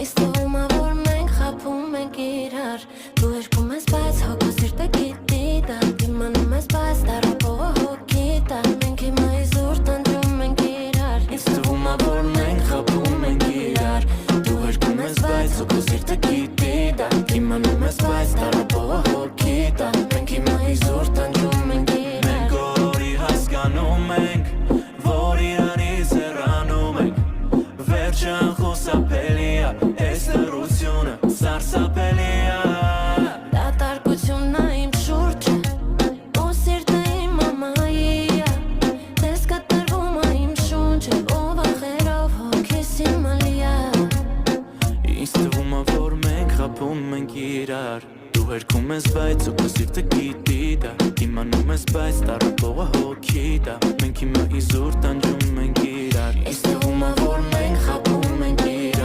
Իսկ թվում է որ մենք խաբում ենք իրար Դու երգում ես բայց հոգու սիրտը գիտի դա Դիմանում ես բայց տարապողը հոգի դա Մենք հիմա իզուր տանջում ենք իրար Իսկ թվում է որ մենք խաբում ենք իրար Դու երգում ես բայց հոգու սիրտը գիտի դա Դիմանում ես բայց տարապողը հոգի դա Մենք հիմա իզուր տանջում ենք իրար Մենք օրի հասկանում ենք որ իրանից հեռանում ենք Վերջը անխուսափելի է Այս լռությունը սարսափելի է Դատարկությունն է իմ շուրջը Ու սիրտը իմ մամայի է Տես կտրվում է իմ շունչը Ու վախերով հոգիս իմ ալիա Ինձ թվում է որ մենք խաբում ենք իրար Դու երգում ես բայց ու քո սիրտը գիտի դա Իմանում ես բայց տարապողը հոգի դա Մենք հիմա իզուր տանջում ենք իրար Իսկ